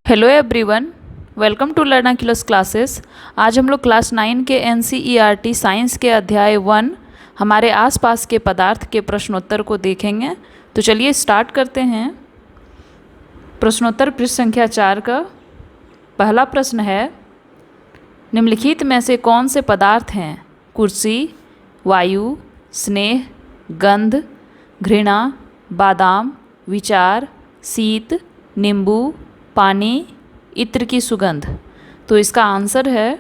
Hello everyone, welcome to Learnaculus classes. आज हम लोग क्लास 9 के NCERT साइंस के अध्याय 1 हमारे आसपास के पदार्थ के प्रश्नोत्तर को देखेंगे। तो चलिए स्टार्ट करते हैं। प्रश्नोत्तर पृष्ठ संख्या 4 का पहला प्रश्न है, निम्नलिखित में से कौन से पदार्थ हैं? कुर्सी, वायु, स्नेह, गंध, घृणा, बादाम, विचार, शीत, नींबू, पानी, इत्र की सुगंध। तो इसका आंसर है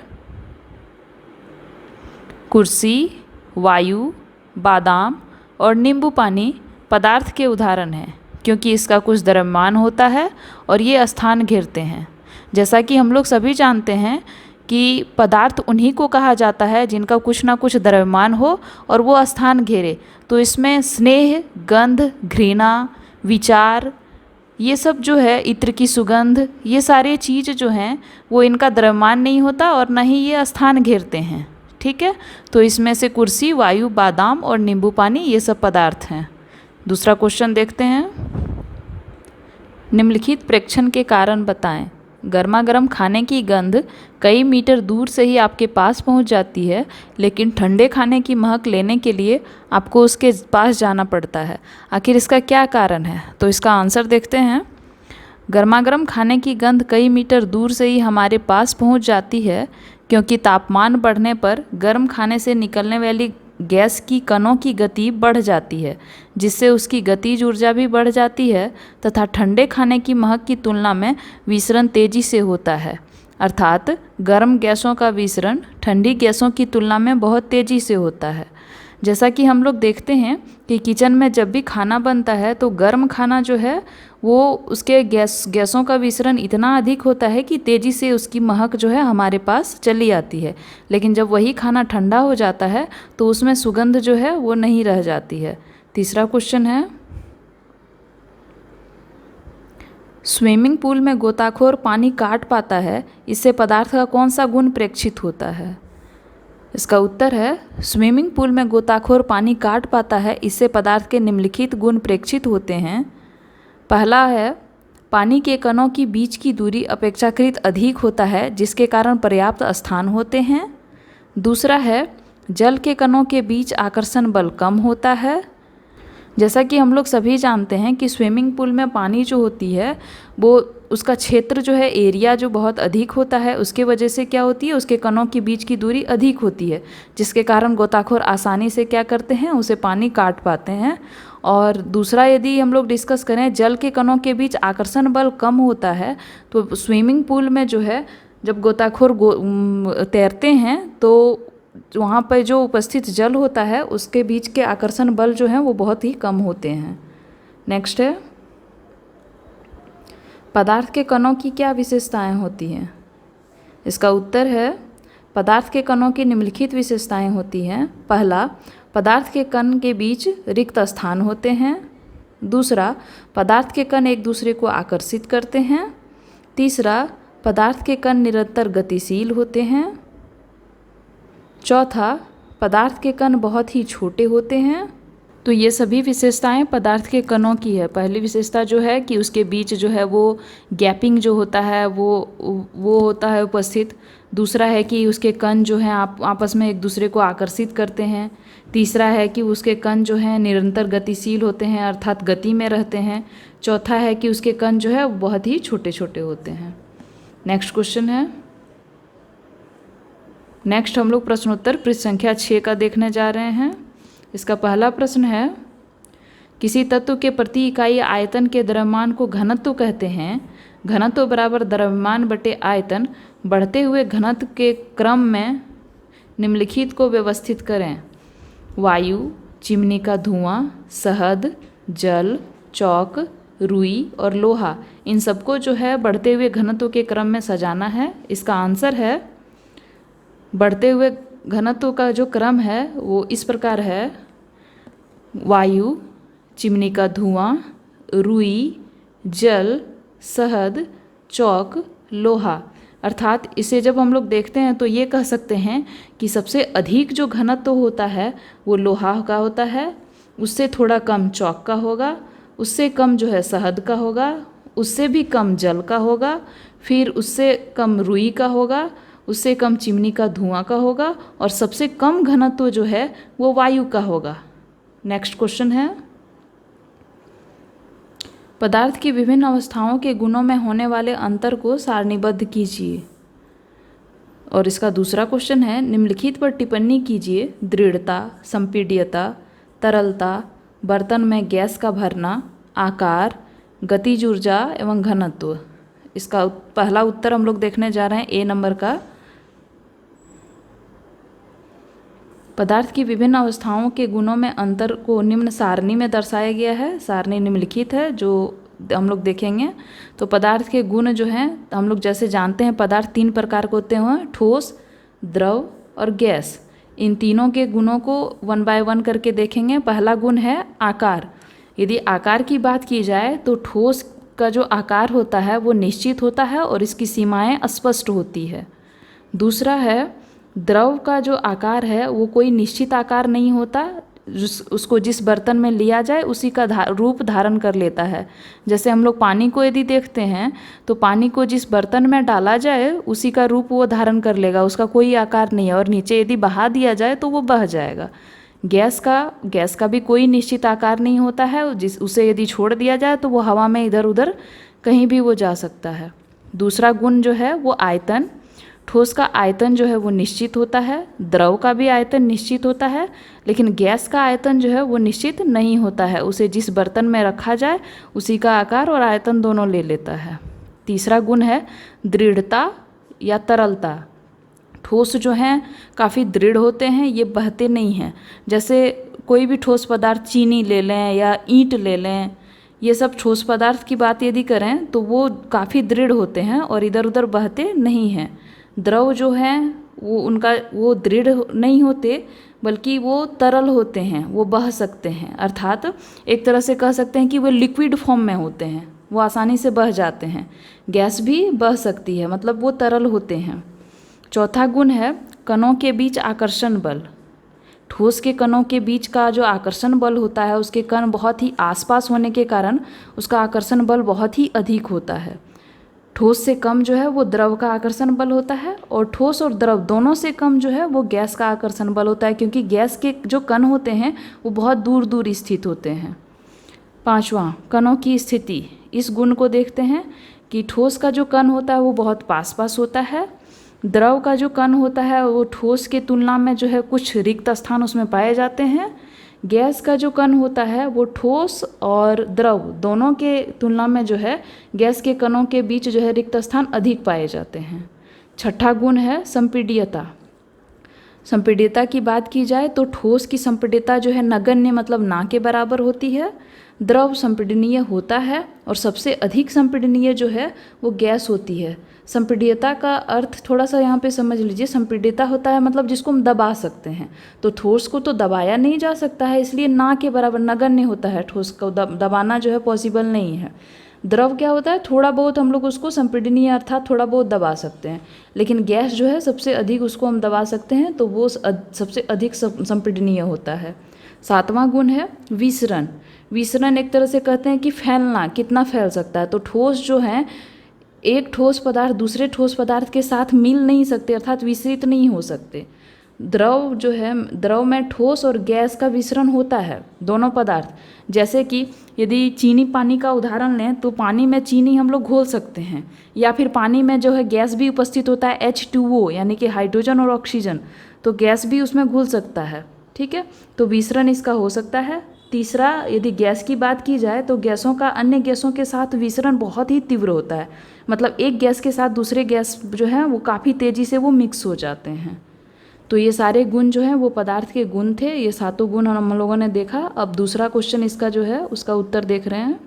कुर्सी, वायु, बादाम और नींबू पानी पदार्थ के उदाहरण हैं, क्योंकि इसका कुछ द्रव्यमान होता है और ये स्थान घेरते हैं। जैसा कि हम लोग सभी जानते हैं कि पदार्थ उन्हीं को कहा जाता है जिनका कुछ ना कुछ द्रव्यमान हो और वो स्थान घेरे। तो इसमें स्नेह, गंध, घृणा, विचार, ये सब जो है, इत्र की सुगंध, ये सारे चीज़ जो हैं वो इनका द्रव्यमान नहीं होता और न ही ये स्थान घेरते हैं। ठीक है, तो इसमें से कुर्सी, वायु, बादाम और नींबू पानी ये सब पदार्थ हैं। दूसरा क्वेश्चन देखते हैं, निम्नलिखित प्रेक्षण के कारण बताएं। गर्मा गर्म खाने की गंध कई मीटर दूर से ही आपके पास पहुंच जाती है, लेकिन ठंडे खाने की महक लेने के लिए आपको उसके पास जाना पड़ता है। आखिर इसका क्या कारण है? तो इसका आंसर देखते हैं। गर्मा गर्म खाने की गंध कई मीटर दूर से ही हमारे पास पहुंच जाती है, क्योंकि तापमान बढ़ने पर गर्म खाने से निकलने वाली गैस की कणों की गति बढ़ जाती है, जिससे उसकी गतिज ऊर्जा भी बढ़ जाती है तथा ठंडे खाने की महक की तुलना में विसरण तेजी से होता है। अर्थात गर्म गैसों का विसरण ठंडी गैसों की तुलना में बहुत तेजी से होता है। जैसा कि हम लोग देखते हैं कि किचन में जब भी खाना बनता है तो गर्म खाना जो है वो उसके गैसों का विसरण इतना अधिक होता है कि तेज़ी से उसकी महक जो है हमारे पास चली आती है। लेकिन जब वही खाना ठंडा हो जाता है तो उसमें सुगंध जो है वो नहीं रह जाती है। तीसरा क्वेश्चन है, स्विमिंग पूल में गोताखोर पानी काट पाता है, इससे पदार्थ का कौन सा गुण प्रेक्षित होता है? इसका उत्तर है, स्विमिंग पूल में गोताखोर पानी काट पाता है, इससे पदार्थ के निम्नलिखित गुण प्रेक्षित होते हैं। पहला है, पानी के कणों की बीच की दूरी अपेक्षाकृत अधिक होता है, जिसके कारण पर्याप्त स्थान होते हैं। दूसरा है, जल के कणों के बीच आकर्षण बल कम होता है। जैसा कि हम लोग सभी जानते हैं कि स्विमिंग पूल में पानी जो होती है वो उसका क्षेत्र जो है, एरिया जो बहुत अधिक होता है, उसके वजह से क्या होती है, उसके कणों के बीच की दूरी अधिक होती है, जिसके कारण गोताखोर आसानी से क्या करते हैं, उसे पानी काट पाते हैं। और दूसरा, यदि हम लोग डिस्कस करें, जल के कणों के बीच आकर्षण बल कम होता है, तो स्विमिंग पूल में जो है जब गोताखोर तैरते हैं तो वहाँ पर जो उपस्थित जल होता है उसके बीच के आकर्षण बल जो हैं वो बहुत ही कम होते हैं। नेक्स्ट है, पदार्थ के कणों की क्या विशेषताएं होती हैं? इसका उत्तर है, पदार्थ के कणों की निम्नलिखित विशेषताएं होती हैं। पहला, पदार्थ के कण के बीच रिक्त स्थान होते हैं। दूसरा, पदार्थ के कण एक दूसरे को आकर्षित करते हैं। तीसरा, पदार्थ के कण निरंतर गतिशील होते हैं। चौथा, पदार्थ के कण बहुत ही छोटे होते हैं। तो ये सभी विशेषताएं पदार्थ के कणों की है। पहली विशेषता जो है कि उसके बीच जो है वो गैपिंग जो होता है वो होता है उपस्थित। दूसरा है कि उसके कण जो हैं आपस में एक दूसरे को आकर्षित करते हैं। तीसरा है कि उसके कण जो हैं निरंतर गतिशील होते हैं, अर्थात गति में रहते हैं। चौथा है कि उसके कण जो है बहुत ही छोटे छोटे होते हैं। नेक्स्ट क्वेश्चन है, नेक्स्ट हम लोग प्रश्नोत्तर पृष्ठ संख्या 6 का देखने जा रहे हैं। इसका पहला प्रश्न है, किसी तत्व के प्रति इकाई आयतन के द्रव्यमान को घनत्व कहते हैं। घनत्व बराबर द्रव्यमान बटे आयतन। बढ़ते हुए घनत्व के क्रम में निम्नलिखित को व्यवस्थित करें। वायु, चिमनी का धुआं, शहद, जल, चौक, रुई और लोहा, इन सबको जो है बढ़ते हुए घनत्व के क्रम में सजाना है। इसका आंसर है, बढ़ते हुए घनत्व का जो क्रम है वो इस प्रकार है, वायु, चिमनी का धुआं, रुई, जल, शहद, चौक, लोहा। अर्थात इसे जब हम लोग देखते हैं तो ये कह सकते हैं कि सबसे अधिक जो घनत्व होता है वो लोहा का होता है, उससे थोड़ा कम चौक का होगा, उससे कम जो है शहद का होगा, उससे भी कम जल का होगा, फिर उससे कम रुई का होगा, उससे कम चिमनी का धुआं का होगा, और सबसे कम घनत्व जो है वो वायु का होगा। नेक्स्ट क्वेश्चन है, पदार्थ की विभिन्न अवस्थाओं के गुणों में होने वाले अंतर को सारणीबद्ध कीजिए। और इसका दूसरा क्वेश्चन है, निम्नलिखित पर टिप्पणी कीजिए। दृढ़ता, संपीड्यता, तरलता, बर्तन में गैस का भरना, आकार, गतिज ऊर्जा एवं घनत्व। इसका पहला उत्तर हम लोग देखने जा रहे हैं ए नंबर का। पदार्थ की विभिन्न अवस्थाओं के गुणों में अंतर को निम्न सारणी में दर्शाया गया है। सारणी निम्नलिखित है जो हम लोग देखेंगे। तो पदार्थ के गुण जो हैं, हम लोग जैसे जानते हैं पदार्थ 3 प्रकार के होते हैं, ठोस, द्रव और गैस। इन तीनों के गुणों को 1 बाय 1 करके देखेंगे। पहला गुण है आकार। यदि आकार की बात की जाए तो ठोस का जो आकार होता है वो निश्चित होता है और इसकी सीमाएं स्पष्ट होती है। दूसरा है द्रव का जो आकार है वो कोई निश्चित आकार नहीं होता, उसको जिस बर्तन में लिया जाए उसी का रूप धारण कर लेता है। जैसे हम लोग पानी को यदि देखते हैं तो पानी को जिस बर्तन में डाला जाए उसी का रूप वो धारण कर लेगा, उसका कोई आकार नहीं है। और नीचे यदि बहा दिया जाए तो वो बह जाएगा। गैस का भी कोई निश्चित आकार नहीं होता है, उसे यदि छोड़ दिया जाए तो वो हवा में इधर उधर कहीं भी वो जा सकता है। दूसरा गुण जो है वो आयतन। ठोस का आयतन जो है वो निश्चित होता है, द्रव का भी आयतन निश्चित होता है, लेकिन गैस का आयतन जो है वो निश्चित नहीं होता है। उसे जिस बर्तन में रखा जाए उसी का आकार और आयतन दोनों ले लेता है। तीसरा गुण है दृढ़ता या तरलता। ठोस जो हैं काफ़ी दृढ़ होते हैं, ये बहते नहीं हैं। जैसे कोई भी ठोस पदार्थ, चीनी ले लें या ईंट ले लें, ये सब ठोस पदार्थ की बात यदि करें तो वो काफ़ी दृढ़ होते हैं और इधर उधर बहते नहीं हैं। द्रव जो हैं वो दृढ़ नहीं होते, बल्कि वो तरल होते हैं, वो बह सकते हैं। अर्थात एक तरह से कह सकते हैं कि वो लिक्विड फॉर्म में होते हैं, वो आसानी से बह जाते हैं। गैस भी बह सकती है, मतलब वो तरल होते हैं। चौथा गुण है कणों के बीच आकर्षण बल। ठोस के कणों के बीच का जो आकर्षण बल होता है, उसके कण बहुत ही आसपास होने के कारण उसका आकर्षण बल बहुत ही अधिक होता है। ठोस से कम जो है वो द्रव का आकर्षण बल होता है, और ठोस और द्रव दोनों से कम जो है वो गैस का आकर्षण बल होता है, क्योंकि गैस के जो कण होते हैं वो बहुत दूर दूर स्थित होते हैं। पांचवा, कणों की स्थिति। इस गुण को देखते हैं कि ठोस का जो कण होता है वो बहुत पास पास होता है। द्रव का जो कण होता है वो ठोस के तुलना में जो है कुछ रिक्त स्थान उसमें पाए जाते हैं। गैस का जो कण होता है वो ठोस और द्रव दोनों के तुलना में जो है गैस के कणों के बीच जो है रिक्त स्थान अधिक पाए जाते हैं। छठा गुण है संपीड्यता। संपीड्यता की बात की जाए तो ठोस की संपीड्यता जो है नगण्य, मतलब ना के बराबर होती है। द्रव संपीडनीय होता है और सबसे अधिक संपीडनीय जो है वो गैस होती है। संपीड्यता का अर्थ थोड़ा सा यहाँ पे समझ लीजिए। संपीड्यता होता है मतलब जिसको हम दबा सकते हैं, तो ठोस को तो दबाया नहीं जा सकता है, इसलिए ना के बराबर नगण्य होता है। ठोस को दबाना जो है पॉसिबल नहीं है। द्रव क्या होता है, थोड़ा बहुत हम लोग उसको संपीडनीय अर्थात थोड़ा बहुत दबा सकते हैं, लेकिन गैस जो है सबसे अधिक उसको हम दबा सकते हैं, तो वो सबसे अधिक संपीडनीय होता है। सातवां गुण है विसरण। विसरण एक तरह से कहते हैं कि फैलना, कितना फैल सकता है। तो ठोस जो है, एक ठोस पदार्थ दूसरे ठोस पदार्थ के साथ मिल नहीं सकते, अर्थात विसरित नहीं हो सकते। द्रव जो है, द्रव में ठोस और गैस का विसरण होता है, दोनों पदार्थ। जैसे कि यदि चीनी पानी का उदाहरण लें तो पानी में चीनी हम लोग घोल सकते हैं, या फिर पानी में जो है गैस भी उपस्थित होता है, H2O यानी कि हाइड्रोजन और ऑक्सीजन, तो गैस भी उसमें घुल सकता है। ठीक है, तो विसरण इसका हो सकता है। तीसरा, यदि गैस की बात की जाए तो गैसों का अन्य गैसों के साथ विसरण बहुत ही तीव्र होता है, मतलब एक गैस के साथ दूसरे गैस जो है वो काफ़ी तेज़ी से वो मिक्स हो जाते हैं। तो ये सारे गुण जो हैं वो पदार्थ के गुण थे, ये सातों गुण हम लोगों ने देखा। अब दूसरा क्वेश्चन इसका जो है उसका उत्तर देख रहे हैं।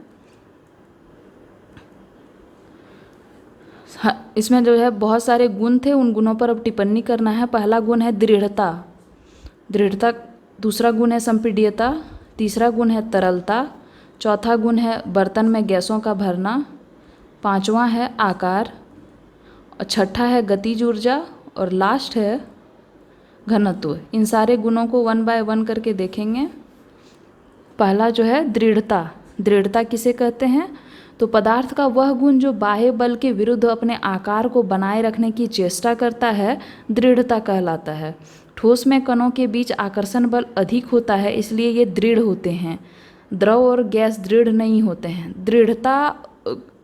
इसमें जो है बहुत सारे गुण थे, उन गुणों पर अब टिप्पणी करना है। पहला गुण है दृढ़ता। दृढ़ता। दूसरा गुण है संपीड्यता। तीसरा गुण है तरलता। चौथा गुण है बर्तन में गैसों का भरना। पांचवा है आकार, और छठा है गतिज ऊर्जा, और लास्ट है घनत्व। इन सारे गुणों को 1 बाय 1 करके देखेंगे। पहला जो है दृढ़ता। दृढ़ता किसे कहते हैं, तो पदार्थ का वह गुण जो बाह्य बल के विरुद्ध अपने आकार को बनाए रखने की चेष्टा करता है दृढ़ता कहलाता है। ठोस में कणों के बीच आकर्षण बल अधिक होता है, इसलिए ये दृढ़ होते हैं। द्रव और गैस दृढ़ नहीं होते हैं। दृढ़ता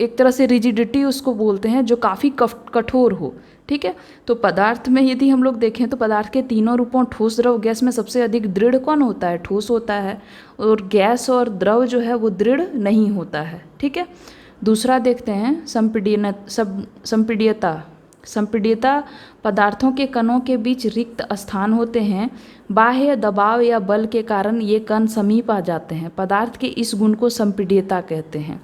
एक तरह से रिजिडिटी उसको बोलते हैं, जो काफ़ी कठोर हो। ठीक है, तो पदार्थ में यदि हम लोग देखें तो पदार्थ के तीनों रूपों ठोस, द्रव, गैस में सबसे अधिक दृढ़ कौन होता है? ठोस होता है। और गैस और द्रव जो है वो दृढ़ नहीं होता है। ठीक है, दूसरा देखते हैं संपीड्यता। संपीड्यता पदार्थों के कणों के बीच रिक्त स्थान होते हैं। बाह्य दबाव या बल के कारण ये कण समीप आ जाते हैं। पदार्थ के इस गुण को संपीड्यता कहते हैं।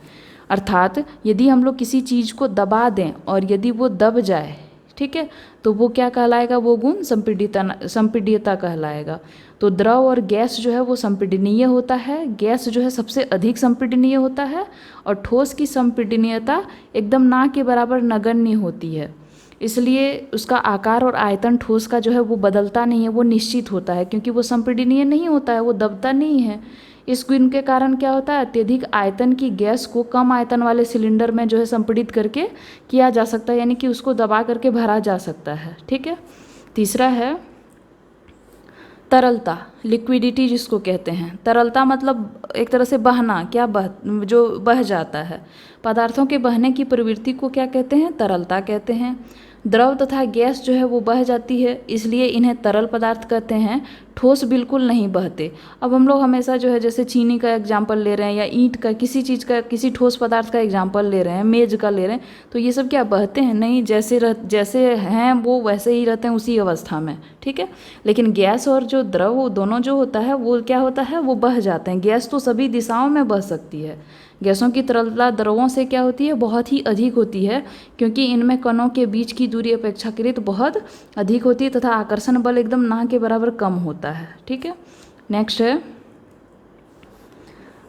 अर्थात यदि हम लोग किसी चीज़ को दबा दें और यदि वो दब जाए, ठीक है, तो वो क्या कहलाएगा? वो गुण संपीड्यता कहलाएगा। तो द्रव और गैस जो है वो संपीडनीय होता है। गैस जो है सबसे अधिक संपीडनीय होता है और ठोस की संपीडनीयता एकदम ना के बराबर नगण्य होती है। इसलिए उसका आकार और आयतन ठोस का जो है वो बदलता नहीं है, वो निश्चित होता है, क्योंकि वो संपीडनीय नहीं होता है, वो दबता नहीं है। इस गुण के कारण क्या होता है? अत्यधिक आयतन की गैस को कम आयतन वाले सिलेंडर में जो है संपीड़ित करके किया जा सकता है, यानी कि उसको दबा करके भरा जा सकता है। ठीक है, तीसरा है तरलता, लिक्विडिटी जिसको कहते हैं। तरलता मतलब एक तरह से बहना, जो बह जाता है। पदार्थों के बहने की प्रवृत्ति को क्या कहते हैं? तरलता कहते हैं। द्रव तथा गैस जो है वो बह जाती है, इसलिए इन्हें तरल पदार्थ कहते हैं। ठोस बिल्कुल नहीं बहते। अब हम लोग हमेशा जो है जैसे चीनी का एग्जाम्पल ले रहे हैं या ईंट का, किसी चीज़ का, किसी ठोस पदार्थ का एग्जाम्पल ले रहे हैं, मेज का ले रहे हैं, तो ये सब क्या बहते हैं? नहीं, जैसे हैं वो वैसे ही रहते हैं उसी अवस्था में। ठीक है, लेकिन गैस और जो द्रव वो दोनों जो होता है वो क्या होता है? वो बह जाते हैं। गैस तो सभी दिशाओं में बह सकती है। गैसों की तरलता द्रवों से क्या होती है? बहुत ही अधिक होती है, क्योंकि इनमें कणों के बीच की दूरी अपेक्षाकृत बहुत अधिक होती है तथा आकर्षण बल एकदम ना के बराबर कम होता है। ठीक है, नेक्स्ट है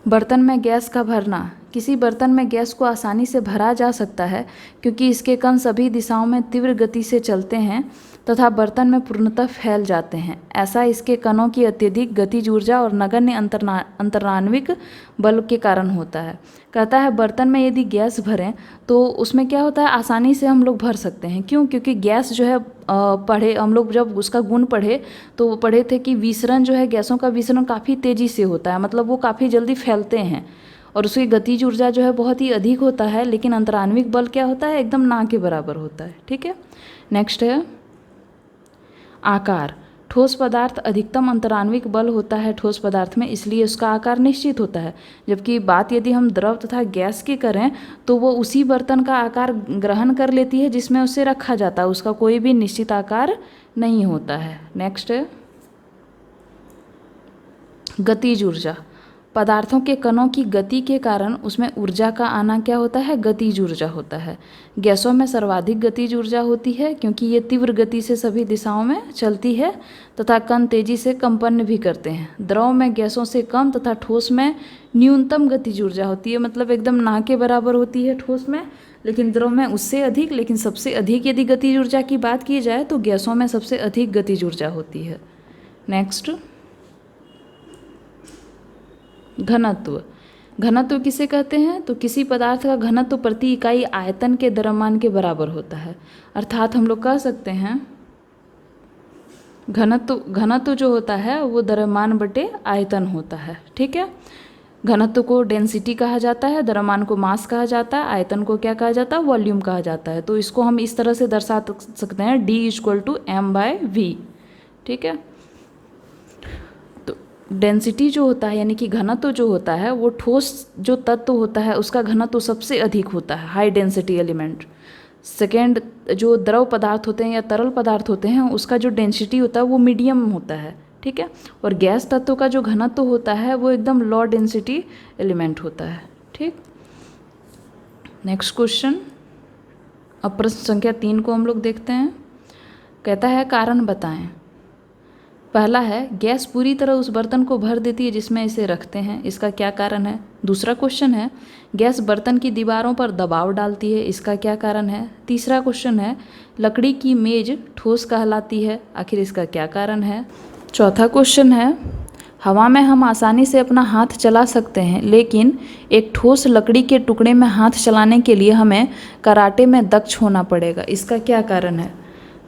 बर्तन में गैस का भरना। किसी बर्तन में गैस को आसानी से भरा जा सकता है क्योंकि इसके कण सभी दिशाओं में तीव्र गति से चलते हैं तथा बर्तन में पूर्णतः फैल जाते हैं। ऐसा इसके कणों की अत्यधिक गतिज ऊर्जा और नगण्य अंतराण्विक बल के कारण होता है। कहता है बर्तन में यदि गैस भरें तो उसमें क्या होता है? आसानी से हम लोग भर सकते हैं। क्यों? क्योंकि गैस जो है पढ़े हम लोग, जब उसका गुण पढ़े तो वो पढ़े थे कि विसरण जो है, गैसों का विसरण काफ़ी तेज़ी से होता है, मतलब वो काफ़ी जल्दी फैलते हैं और उसकी गतिज ऊर्जा जो है बहुत ही अधिक होता है, लेकिन अंतराण्विक बल क्या होता है? एकदम ना के बराबर होता है। ठीक है, नेक्स्ट है आकार। ठोस पदार्थ अधिकतम अंतराण्विक बल होता है ठोस पदार्थ में, इसलिए उसका आकार निश्चित होता है। जबकि बात यदि हम द्रव तथा गैस की करें तो वो उसी बर्तन का आकार ग्रहण कर लेती है जिसमें उसे रखा जाता है, उसका कोई भी निश्चित आकार नहीं होता है। नेक्स्ट है गतिज ऊर्जा। पदार्थों के कणों की गति के कारण उसमें ऊर्जा का आना क्या होता है? गतिज ऊर्जा होता है। गैसों में सर्वाधिक गतिज ऊर्जा होती है क्योंकि ये तीव्र गति से सभी दिशाओं में चलती है तथा कण तेजी से कंपन भी करते हैं। द्रव में गैसों से कम तथा ठोस में न्यूनतम गतिज ऊर्जा होती है, मतलब एकदम ना के बराबर होती है ठोस में, लेकिन द्रव में उससे अधिक। लेकिन सबसे अधिक यदि गतिज ऊर्जा की बात की जाए तो गैसों में सबसे अधिक गतिज ऊर्जा होती है। नेक्स्ट घनत्व। घनत्व किसे कहते हैं? तो किसी पदार्थ का घनत्व प्रति इकाई आयतन के द्रव्यमान के बराबर होता है। अर्थात हम लोग कह सकते हैं घनत्व जो होता है वो द्रव्यमान बटे आयतन होता है। ठीक है, घनत्व को डेंसिटी कहा जाता है, द्रव्यमान को मास कहा जाता है, आयतन को क्या कहा जाता है? वॉल्यूम कहा जाता है। तो इसको हम इस तरह से दर्शा सकते हैं D=m/v। ठीक है, डेंसिटी जो होता है यानी कि घनत्व जो होता है वो ठोस जो तत्व होता है उसका घनत्व सबसे अधिक होता है, हाई डेंसिटी एलिमेंट। सेकेंड, जो द्रव पदार्थ होते हैं या तरल पदार्थ होते हैं उसका जो डेंसिटी होता है वो मीडियम होता है। ठीक है, और गैस तत्व का जो घनत्व होता है वो एकदम लो डेंसिटी एलिमेंट होता है। ठीक, नेक्स्ट क्वेश्चन, अब प्रश्न संख्या 3 को हम लोग देखते हैं। कहता है कारण बताएं। पहला है गैस पूरी तरह उस बर्तन को भर देती है जिसमें इसे रखते हैं, इसका क्या कारण है? दूसरा क्वेश्चन है गैस बर्तन की दीवारों पर दबाव डालती है, इसका क्या कारण है? तीसरा क्वेश्चन है लकड़ी की मेज ठोस कहलाती है, आखिर इसका क्या कारण है? चौथा क्वेश्चन है हवा में हम आसानी से अपना हाथ चला सकते हैं, लेकिन एक ठोस लकड़ी के टुकड़े में हाथ चलाने के लिए हमें कराटे में दक्ष होना पड़ेगा। इसका क्या कारण है?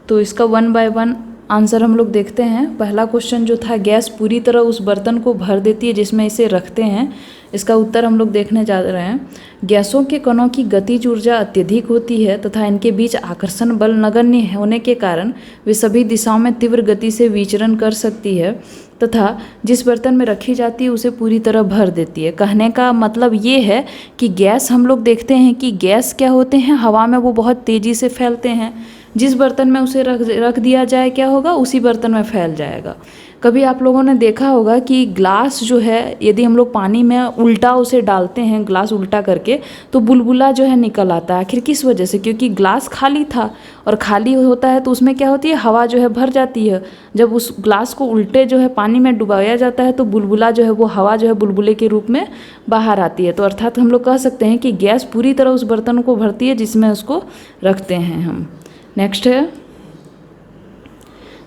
तो इसका 1 बाय 1 आंसर हम लोग देखते हैं। पहला क्वेश्चन जो था, गैस पूरी तरह उस बर्तन को भर देती है जिसमें इसे रखते हैं। इसका उत्तर हम लोग देखने जा रहे हैं। गैसों के कणों की गतिज ऊर्जा अत्यधिक होती है तथा इनके बीच आकर्षण बल नगण्य होने के कारण वे सभी दिशाओं में तीव्र गति से विचरण कर सकती है तथा जिस बर्तन में रखी जाती है उसे पूरी तरह भर देती है। कहने का मतलब ये है कि गैस, हम लोग देखते हैं कि गैस क्या होते हैं, हवा में वो बहुत तेज़ी से फैलते हैं। जिस बर्तन में उसे रख दिया जाए क्या होगा, उसी बर्तन में फैल जाएगा। कभी आप लोगों ने देखा होगा कि ग्लास जो है, यदि हम लोग पानी में उल्टा उसे डालते हैं, ग्लास उल्टा करके, तो बुलबुला जो है निकल आता है। आखिर किस वजह से? क्योंकि ग्लास खाली था, और खाली होता है तो उसमें क्या होती है, हवा जो है भर जाती है। जब उस ग्लास को उल्टे जो है पानी में डुबाया जाता है तो बुलबुला जो है, वो हवा जो है बुलबुले के रूप में बाहर आती है। तो अर्थात हम लोग कह सकते हैं कि गैस पूरी तरह उस बर्तन को भरती है जिसमें उसको रखते हैं हम। नेक्स्ट है,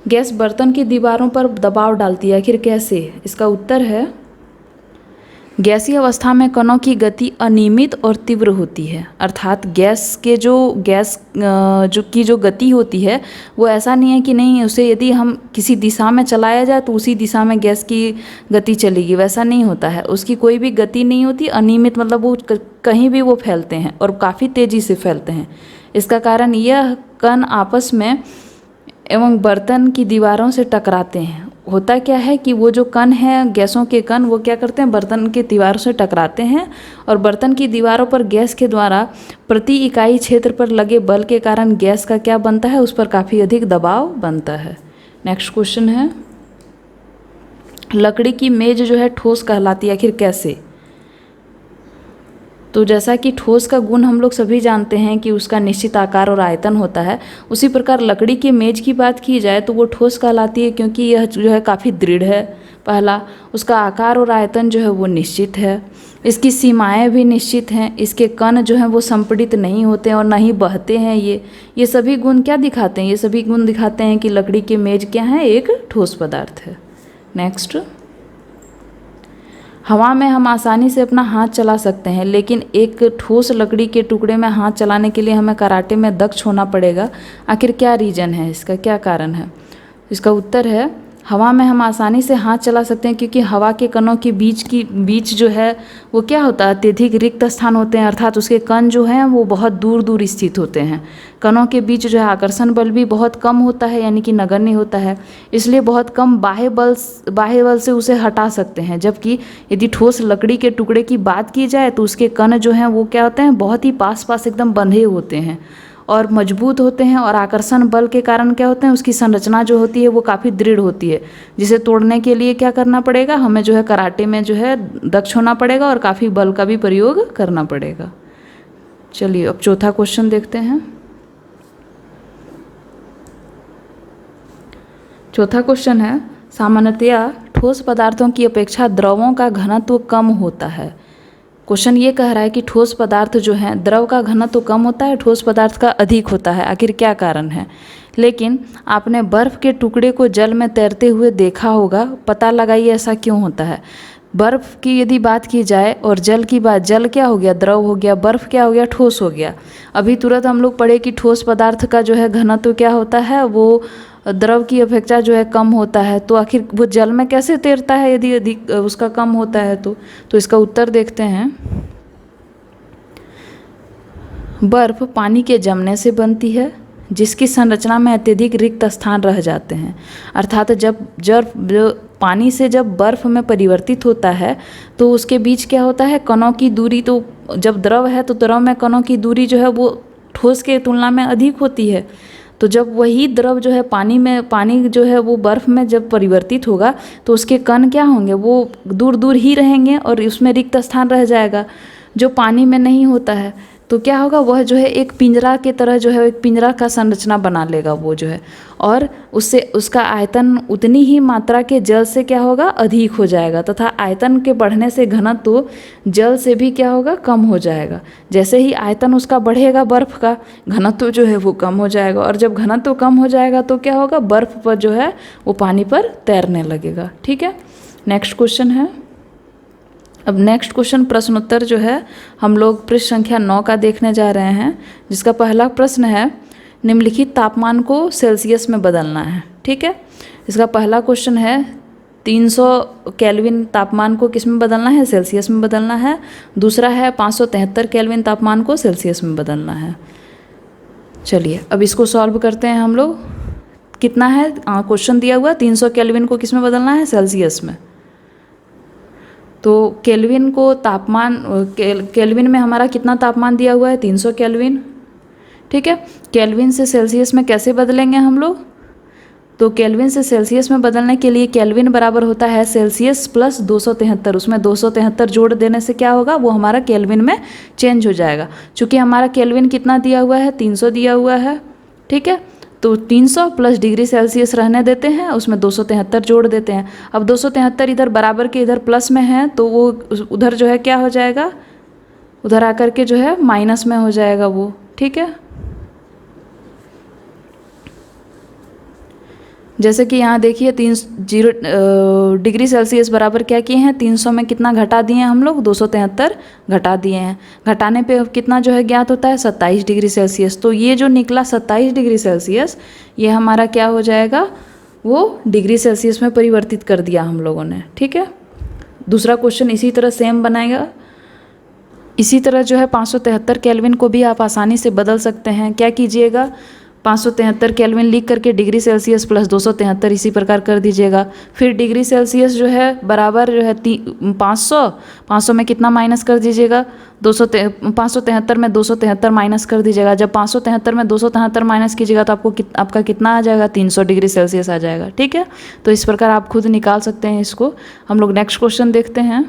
गैस बर्तन की दीवारों पर दबाव डालती है, आखिर कैसे? इसका उत्तर है, गैसीय अवस्था में कणों की गति अनियमित और तीव्र होती है। अर्थात गैस की जो गति होती है वो ऐसा नहीं है कि नहीं, उसे यदि हम किसी दिशा में चलाया जाए तो उसी दिशा में गैस की गति चलेगी, वैसा नहीं होता है। उसकी कोई भी गति नहीं होती। अनियमित मतलब वो कहीं भी वो फैलते हैं और काफ़ी तेज़ी से फैलते हैं। इसका कारण यह कण आपस में एवं बर्तन की दीवारों से टकराते हैं। होता क्या है कि वो जो कण हैं, गैसों के कण, वो क्या करते हैं, बर्तन की दीवारों से टकराते हैं और बर्तन की दीवारों पर गैस के द्वारा प्रति इकाई क्षेत्र पर लगे बल के कारण गैस का क्या बनता है, उस पर काफ़ी अधिक दबाव बनता है। नेक्स्ट क्वेश्चन है, लकड़ी की मेज जो है ठोस कहलाती है, आखिर कैसे? तो जैसा कि ठोस का गुण हम लोग सभी जानते हैं कि उसका निश्चित आकार और आयतन होता है, उसी प्रकार लकड़ी की मेज की बात की जाए तो वो ठोस कहलाती है क्योंकि यह जो है काफ़ी दृढ़ है। पहला, उसका आकार और आयतन जो है वो निश्चित है, इसकी सीमाएं भी निश्चित हैं, इसके कण जो हैं वो संपीड़ित नहीं होते हैं और ना ही बहते हैं। ये सभी गुण क्या दिखाते हैं? ये सभी गुण दिखाते हैं कि लकड़ी की मेज क्या है, एक ठोस पदार्थ है। नेक्स्ट, हवा में हम आसानी से अपना हाथ चला सकते हैं, लेकिन एक ठोस लकड़ी के टुकड़े में हाथ चलाने के लिए हमें कराटे में दक्ष होना पड़ेगा। आखिर क्या रीज़न है इसका, क्या कारण है? इसका उत्तर है, हवा में हम आसानी से हाथ चला सकते हैं क्योंकि हवा के कणों के बीच जो है वो क्या होता है, अत्यधिक रिक्त स्थान होते हैं। अर्थात उसके कण जो हैं वो बहुत दूर दूर स्थित होते हैं। कणों के बीच जो है आकर्षण बल भी बहुत कम होता है, यानी कि नगण्य होता है, इसलिए बहुत कम बाह्य बल से उसे हटा सकते हैं। जबकि यदि ठोस लकड़ी के टुकड़े की बात की जाए तो उसके कण जो हैं वो क्या होते हैं, बहुत ही पास एकदम बंधे होते हैं और मजबूत होते हैं, और आकर्षण बल के कारण क्या होते हैं, उसकी संरचना जो होती है वो काफ़ी दृढ़ होती है, जिसे तोड़ने के लिए क्या करना पड़ेगा, हमें जो है कराटे में जो है दक्ष होना पड़ेगा और काफ़ी बल का भी प्रयोग करना पड़ेगा। चलिए अब चौथा क्वेश्चन देखते हैं। चौथा क्वेश्चन है, सामान्यतया ठोस पदार्थों की अपेक्षा द्रवों का घनत्व कम होता है। क्वेश्चन ये कह रहा है कि ठोस पदार्थ जो हैं, द्रव का घनत्व कम होता है, ठोस पदार्थ का अधिक होता है, आखिर क्या कारण है? लेकिन आपने बर्फ़ के टुकड़े को जल में तैरते हुए देखा होगा, पता लगाइए ऐसा क्यों होता है। बर्फ़ की यदि बात की जाए और जल की बात, जल क्या हो गया, द्रव हो गया, बर्फ़ क्या हो गया, ठोस हो गया। अभी तुरंत हम लोग पढ़े कि ठोस पदार्थ का जो है घनत्व क्या होता है, वो द्रव की अपेक्षा जो है कम होता है। तो आखिर वो जल में कैसे तैरता है यदि अधिक उसका कम होता है तो इसका उत्तर देखते हैं। बर्फ पानी के जमने से बनती है, जिसकी संरचना में अत्यधिक रिक्त स्थान रह जाते हैं। अर्थात जब पानी से जब बर्फ़ में परिवर्तित होता है तो उसके बीच क्या होता है, कणों की दूरी, तो जब द्रव है तो द्रव में कणों की दूरी जो है वो ठोस के तुलना में अधिक होती है। तो जब वही द्रव जो है पानी जो है वो बर्फ़ में जब परिवर्तित होगा तो उसके कण क्या होंगे, वो दूर दूर ही रहेंगे और उसमें रिक्त स्थान रह जाएगा जो पानी में नहीं होता है। तो क्या होगा, वह जो है एक पिंजरा के तरह जो है एक पिंजरा का संरचना बना लेगा वो जो है, और उससे उसका आयतन उतनी ही मात्रा के जल से क्या होगा, अधिक हो जाएगा, तथा आयतन के बढ़ने से घनत्व जल से भी क्या होगा, कम हो जाएगा। जैसे ही आयतन उसका बढ़ेगा बर्फ़ का, घनत्व जो है वो कम हो जाएगा, और जब घनत्व कम हो जाएगा तो क्या होगा, बर्फ़ पर जो है वो पानी पर तैरने लगेगा। ठीक है, नेक्स्ट क्वेश्चन है, अब नेक्स्ट क्वेश्चन प्रश्नोत्तर जो है हम लोग पृष्ठ संख्या 9 का देखने जा रहे हैं, जिसका पहला प्रश्न है निम्नलिखित तापमान को सेल्सियस में बदलना है। ठीक है, इसका पहला क्वेश्चन है 300 केल्विन तापमान को किस में बदलना है, सेल्सियस में बदलना है। दूसरा है 573 केल्विन तापमान को सेल्सियस में बदलना है। चलिए अब इसको सॉल्व करते हैं हम लोग। कितना है क्वेश्चन दिया हुआ, 300 केल्विन को किस में बदलना है, सेल्सियस में। तो केल्विन को तापमान केल्विन में हमारा कितना तापमान दिया हुआ है, 300 केल्विन। ठीक है, केल्विन से सेल्सियस में कैसे बदलेंगे हम लोग, तो केल्विन से सेल्सियस में बदलने के लिए केल्विन बराबर होता है सेल्सियस प्लस 273, उसमें 273 जोड़ देने से क्या होगा, वो हमारा केल्विन में चेंज हो जाएगा। चूँकि हमारा केल्विन कितना दिया हुआ है, 300 दिया हुआ है। ठीक है, तो 300 प्लस डिग्री सेल्सियस रहने देते हैं, उसमें 273 जोड़ देते हैं। अब 273 इधर बराबर के इधर प्लस में है, तो वो उधर जो है क्या हो जाएगा, उधर आकर के जो है माइनस में हो जाएगा वो। ठीक है, जैसे कि यहाँ देखिए 0 डिग्री सेल्सियस बराबर क्या किए हैं, 300 में कितना घटा दिए हैं हम लोग, 273 घटा दिए हैं। घटाने पे कितना जो है ज्ञात होता है, 27 डिग्री सेल्सियस। तो ये जो निकला 27 डिग्री सेल्सियस, ये हमारा क्या हो जाएगा, वो डिग्री सेल्सियस में परिवर्तित कर दिया हम लोगों ने। ठीक है, दूसरा क्वेश्चन इसी तरह सेम बनाएगा। इसी तरह जो है 573 केल्विन को भी आप आसानी से बदल सकते हैं। क्या कीजिएगा, 573 केल्विन लिख करके डिग्री सेल्सियस प्लस 273 इसी प्रकार कर दीजिएगा। फिर डिग्री सेल्सियस जो है बराबर जो है 500 में कितना माइनस कर दीजिएगा, 573 में 273 माइनस कर दीजिएगा। जब 573 में 273 माइनस कीजिएगा तो आपका कितना आ जाएगा, 300 डिग्री सेल्सियस आ जाएगा। ठीक है, तो इस प्रकार आप खुद निकाल सकते हैं इसको। हम लोग नेक्स्ट क्वेश्चन देखते हैं।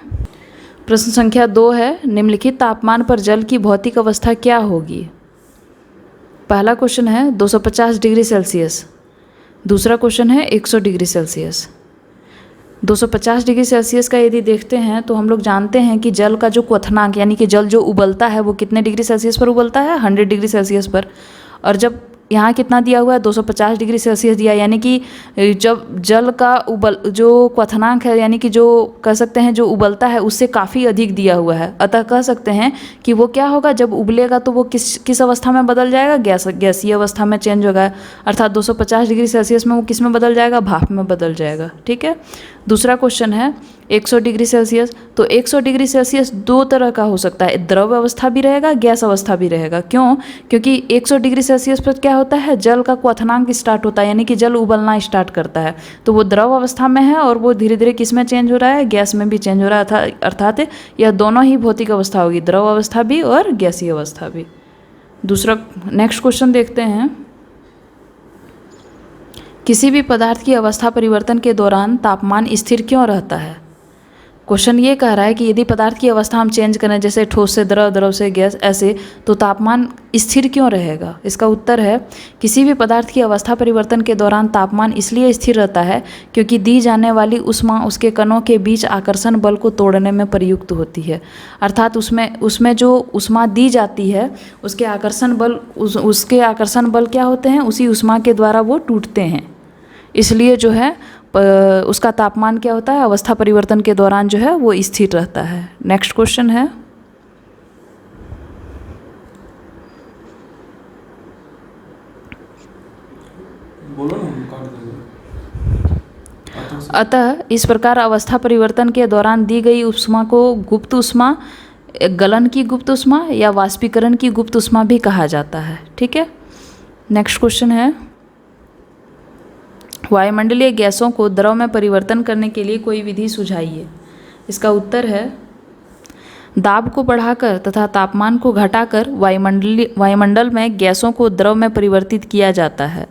प्रश्न संख्या 2 है, निम्नलिखित तापमान पर जल की भौतिक अवस्था क्या होगी। पहला क्वेश्चन है 250 डिग्री सेल्सियस, दूसरा क्वेश्चन है 100 डिग्री सेल्सियस। 250 डिग्री सेल्सियस का यदि देखते हैं तो हम लोग जानते हैं कि जल का जो क्वथनांक यानी कि जल जो उबलता है वो कितने डिग्री सेल्सियस पर उबलता है, 100 डिग्री सेल्सियस पर। और जब यहाँ कितना दिया हुआ है, 250 डिग्री सेल्सियस दिया, यानी कि जब जल का जो क्वथनांक है यानी कि जो कह सकते हैं जो उबलता है उससे काफ़ी अधिक दिया हुआ है। अतः कह सकते हैं कि वो क्या होगा, जब उबलेगा तो वो किस अवस्था में बदल जाएगा, गैसीय अवस्था में चेंज होगा। अर्थात 250 डिग्री सेल्सियस में वो किस में बदल जाएगा, भाप में बदल जाएगा। ठीक है, दूसरा क्वेश्चन है 100 डिग्री सेल्सियस। तो 100 डिग्री सेल्सियस दो तरह का हो सकता है, द्रव अवस्था भी रहेगा, गैस अवस्था भी रहेगा। क्यों, क्योंकि 100 डिग्री सेल्सियस पर क्या होता है, जल का क्वथनांक स्टार्ट होता है, यानी कि जल उबलना स्टार्ट करता है। तो वो द्रव अवस्था में है और वो धीरे धीरे किस में चेंज हो रहा है, गैस में भी चेंज हो रहा है। अर्थात यह दोनों ही भौतिक अवस्था होगी, द्रव अवस्था भी और गैसीय अवस्था भी। दूसरा नेक्स्ट क्वेश्चन देखते हैं। किसी भी पदार्थ की अवस्था परिवर्तन के दौरान तापमान स्थिर क्यों रहता है। क्वेश्चन ये कह रहा है कि यदि पदार्थ की अवस्था हम चेंज करें, जैसे ठोस से द्रव, द्रव से गैस, ऐसे, तो तापमान स्थिर क्यों रहेगा। इसका उत्तर है किसी भी पदार्थ की अवस्था परिवर्तन के दौरान तापमान इसलिए स्थिर रहता है क्योंकि दी जाने वाली ऊष्मा उसके कणों के बीच आकर्षण बल को तोड़ने में प्रयुक्त होती है। अर्थात उसमें जो ऊष्मा दी जाती है उसके आकर्षण बल क्या होते हैं, उसी ऊष्मा के द्वारा वो टूटते हैं। इसलिए जो है उसका तापमान क्या होता है, अवस्था परिवर्तन के दौरान जो है वो स्थिर रहता है। नेक्स्ट क्वेश्चन है, अतः इस प्रकार अवस्था परिवर्तन के दौरान दी गई ऊष्मा को गुप्त ऊष्मा, गलन की गुप्त ऊष्मा या वाष्पीकरण की गुप्त ऊष्मा भी कहा जाता है। ठीक है, नेक्स्ट क्वेश्चन है, वायुमंडलीय गैसों को द्रव में परिवर्तन करने के लिए कोई विधि सुझाइए। इसका उत्तर है दाब को बढ़ाकर तथा तापमान को घटाकर वायुमंडल में गैसों को द्रव में परिवर्तित किया जाता है।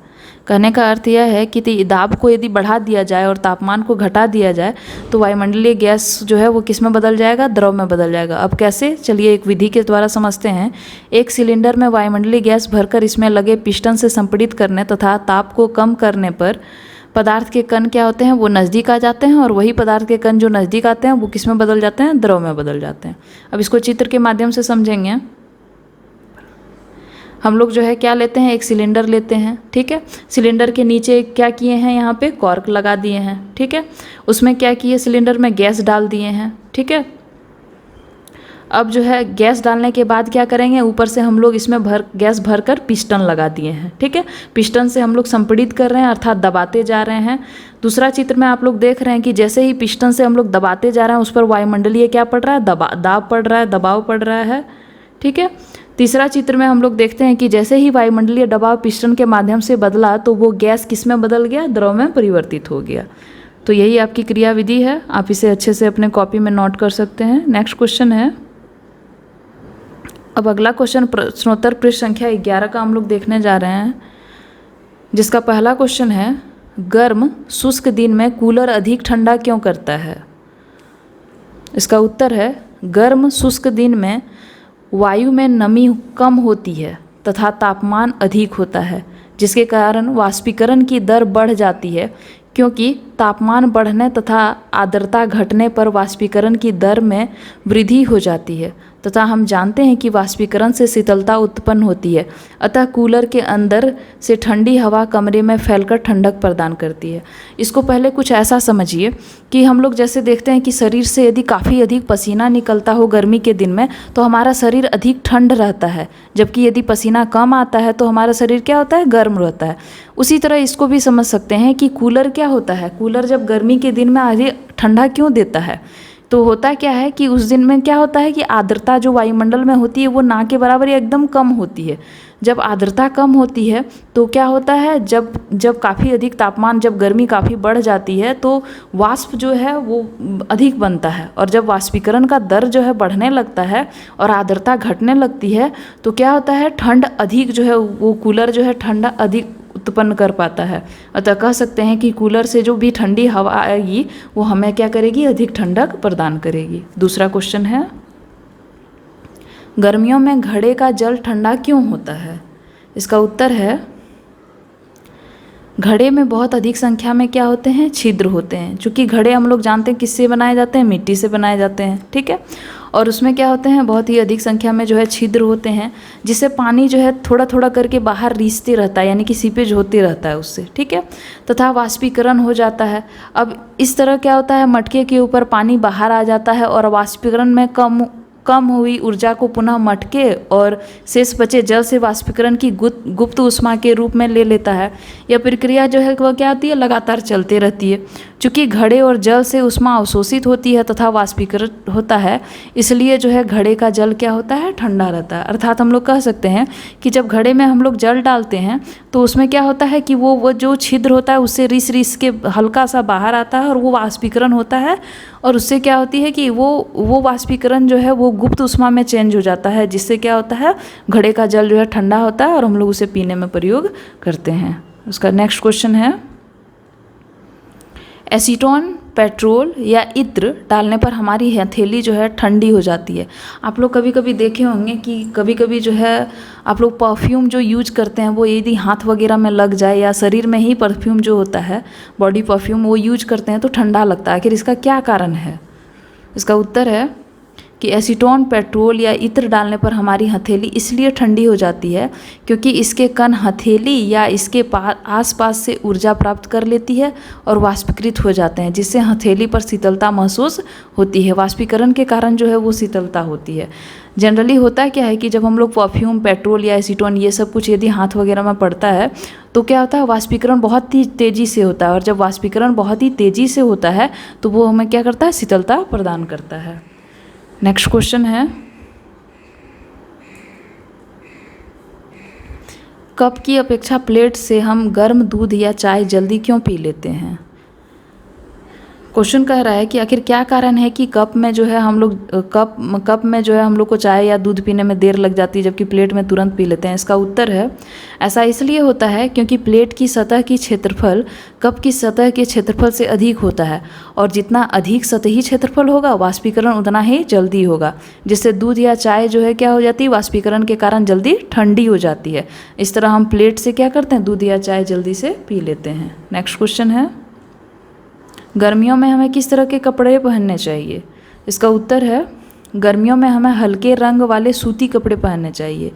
कहने का अर्थ यह है कि दाब को यदि बढ़ा दिया जाए और तापमान को घटा दिया जाए तो वायुमंडलीय गैस जो है वो किस में बदल जाएगा, द्रव में बदल जाएगा। अब कैसे, चलिए एक विधि के द्वारा समझते हैं। एक सिलेंडर में वायुमंडलीय गैस भरकर इसमें लगे पिस्टन से संपीड़ित करने तथा ताप को कम करने पर पदार्थ के कण क्या होते हैं, वो नज़दीक आ जाते हैं, और वही पदार्थ के कण जो नज़दीक आते हैं वो किस में बदल जाते हैं, द्रव में बदल जाते हैं। अब इसको चित्र के माध्यम से समझेंगे। हम लोग जो है क्या लेते हैं, एक सिलेंडर लेते हैं, ठीक है। सिलेंडर के नीचे क्या किए हैं, यहाँ पे कॉर्क लगा दिए हैं, ठीक है। उसमें क्या किए, सिलेंडर में गैस डाल दिए हैं, ठीक है। अब जो है गैस डालने के बाद क्या करेंगे, ऊपर से हम लोग इसमें गैस भरकर पिस्टन लगा दिए हैं, ठीक है। पिस्टन से हम लोग संपीड़ित कर रहे हैं, अर्थात दबाते जा रहे हैं। दूसरा चित्र में आप लोग देख रहे हैं कि जैसे ही पिस्टन से हम लोग दबाते जा रहे हैं, उस पर वायुमंडलीय क्या पड़ रहा है, दाब पड़ रहा है, दबाव पड़ रहा है, ठीक है। तीसरा चित्र में हम लोग देखते हैं कि जैसे ही वायुमंडलीय दबाव पिस्टन के माध्यम से बदला, तो वो गैस किस में बदल गया, द्रव में परिवर्तित हो गया। तो यही आपकी क्रियाविधि है, आप इसे अच्छे से अपने कॉपी में नोट कर सकते हैं। नेक्स्ट क्वेश्चन है, अब अगला क्वेश्चन प्रश्नोत्तर पृष्ठ संख्या 11 का हम लोग देखने जा रहे हैं, जिसका पहला क्वेश्चन है, गर्म शुष्क दिन में कूलर अधिक ठंडा क्यों करता है। इसका उत्तर है, गर्म शुष्क दिन में वायु में नमी कम होती है तथा तापमान अधिक होता है, जिसके कारण वाष्पीकरण की दर बढ़ जाती है, क्योंकि तापमान बढ़ने तथा आर्द्रता घटने पर वाष्पीकरण की दर में वृद्धि हो जाती है तथा हम जानते हैं कि वाष्पीकरण से शीतलता उत्पन्न होती है। अतः कूलर के अंदर से ठंडी हवा कमरे में फैलकर ठंडक प्रदान करती है। इसको पहले कुछ ऐसा समझिए कि हम लोग जैसे देखते हैं कि शरीर से यदि काफ़ी अधिक पसीना निकलता हो गर्मी के दिन में, तो हमारा शरीर अधिक ठंड रहता है, जबकि यदि पसीना कम आता है तो हमारा शरीर क्या होता है, गर्म रहता है। उसी तरह इसको भी समझ सकते हैं कि कूलर क्या होता है, कूलर जब गर्मी के दिन में अधिक ठंडा क्यों देता है, तो होता क्या है कि उस दिन में क्या होता है कि आर्द्रता जो वायुमंडल में होती है वो ना के बराबर या एकदम कम होती है। जब आर्द्रता कम होती है तो क्या होता है, जब काफ़ी अधिक तापमान, जब गर्मी काफ़ी बढ़ जाती है तो वाष्प जो है वो अधिक बनता है, और जब वाष्पीकरण का दर जो है बढ़ने लगता है और आर्द्रता घटने लगती है तो क्या होता है, ठंड अधिक जो है, वो कूलर जो है ठंडा अधिक उत्पन्न कर पाता है। अतः कह सकते हैं कि कूलर से जो भी ठंडी हवा आएगी वो हमें क्या करेगी, अधिक ठंडक प्रदान करेगी। दूसरा क्वेश्चन है, गर्मियों में घड़े का जल ठंडा क्यों होता है। इसका उत्तर है, घड़े में बहुत अधिक संख्या में क्या होते हैं, छिद्र होते हैं। चूँकि घड़े हम लोग जानते हैं किससे बनाए जाते हैं, मिट्टी से बनाए जाते हैं, ठीक है। और उसमें क्या होते हैं, बहुत ही अधिक संख्या में जो है छिद्र होते हैं, जिससे पानी जो है थोड़ा थोड़ा करके बाहर रिसते रहता है, यानी कि सीपेज होते रहता है उससे, ठीक है, तथा वाष्पीकरण हो जाता है। अब इस तरह क्या होता है, मटके के ऊपर पानी बाहर आ जाता है और वाष्पीकरण में कम हुई ऊर्जा को पुनः मटके और शेष बचे जल से वाष्पीकरण की गुप्त ऊष्मा के रूप में ले लेता है। यह प्रक्रिया जो है वह क्या होती है, लगातार चलती रहती है। चूँकि घड़े और जल से ऊष्मा अवशोषित होती है तथा वाष्पीकरण होता है, इसलिए जो है घड़े का जल क्या होता है, ठंडा रहता है। अर्थात हम लोग कह सकते हैं कि जब घड़े में हम लोग जल डालते हैं तो उसमें क्या होता है कि वो जो छिद्र होता है उससे रिस के हल्का सा बाहर आता है और वो वाष्पीकरण होता है, और उससे क्या होती है कि वो वाष्पीकरण जो है वो गुप्त ऊष्मा में चेंज हो जाता है, जिससे क्या होता है, घड़े का जल जो है ठंडा होता है और हम लोग उसे पीने में प्रयोग करते हैं। उसका नेक्स्ट क्वेश्चन है, एसीटोन, पेट्रोल या इत्र डालने पर हमारी हथेली जो है ठंडी हो जाती है। आप लोग कभी कभी देखे होंगे कि कभी कभी जो है आप लोग परफ्यूम जो यूज करते हैं वो यदि हाथ वगैरह में लग जाए, या शरीर में ही परफ्यूम जो होता है, बॉडी परफ्यूम, वो यूज करते हैं तो ठंडा लगता है। आखिर इसका क्या कारण है। इसका उत्तर है कि एसीटोन, पेट्रोल या इत्र डालने पर हमारी हथेली इसलिए ठंडी हो जाती है क्योंकि इसके कण हथेली या इसके आसपास से ऊर्जा प्राप्त कर लेती है और वाष्पीकृत हो जाते हैं, जिससे हथेली पर शीतलता महसूस होती है। वाष्पीकरण के कारण जो है वो शीतलता होती है। जनरली होता क्या है कि जब हम लोग परफ्यूम, पेट्रोल या एसीटोन ये सब कुछ यदि हाथ वगैरह में पड़ता है तो क्या होता है, वाष्पीकरण बहुत ही तेज़ी से होता है, और जब वाष्पीकरण बहुत ही तेज़ी से होता है तो वो हमें क्या करता है, शीतलता प्रदान करता है। नेक्स्ट क्वेश्चन है, कप की अपेक्षा प्लेट से हम गर्म दूध या चाय जल्दी क्यों पी लेते हैं। क्वेश्चन कह रहा है कि आखिर क्या कारण है कि कप में जो है हम लोग कप में जो है हम लोग को चाय या दूध पीने में देर लग जाती है, जबकि प्लेट में तुरंत पी लेते हैं। इसका उत्तर है, ऐसा इसलिए होता है क्योंकि प्लेट की सतह की क्षेत्रफल कप की सतह के क्षेत्रफल से अधिक होता है, और जितना अधिक सतही क्षेत्रफल होगा वाष्पीकरण उतना ही जल्दी होगा, जिससे दूध या चाय जो है क्या हो जाती है, वाष्पीकरण के कारण जल्दी ठंडी हो जाती है। इस तरह हम प्लेट से क्या करते हैं, दूध या चाय जल्दी से पी लेते हैं। नेक्स्ट क्वेश्चन है, गर्मियों में हमें किस तरह के कपड़े पहनने चाहिए। इसका उत्तर है, गर्मियों में हमें हल्के रंग वाले सूती कपड़े पहनने चाहिए।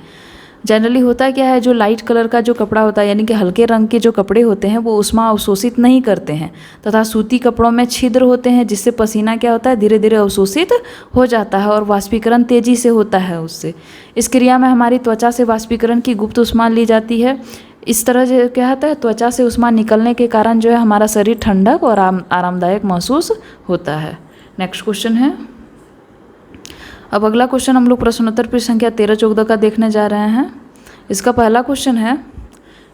जनरली होता क्या है, जो लाइट कलर का जो कपड़ा होता है यानी कि हल्के रंग के जो कपड़े होते हैं वो ऊष्मा अवशोषित नहीं करते हैं, तथा सूती कपड़ों में छिद्र होते हैं जिससे पसीना क्या होता है, धीरे धीरे अवशोषित हो जाता है और वाष्पीकरण तेजी से होता है उससे। इस क्रिया में हमारी त्वचा से वाष्पीकरण की गुप्त ऊष्मा ली जाती है। इस तरह जो क्या होता है, त्वचा से ऊष्मा निकलने के कारण जो है हमारा शरीर ठंडक और आरामदायक महसूस होता है। नेक्स्ट क्वेश्चन है, अब अगला क्वेश्चन हम लोग प्रश्नोत्तर पृष्ठ संख्या 13-14 का देखने जा रहे हैं। इसका पहला क्वेश्चन है,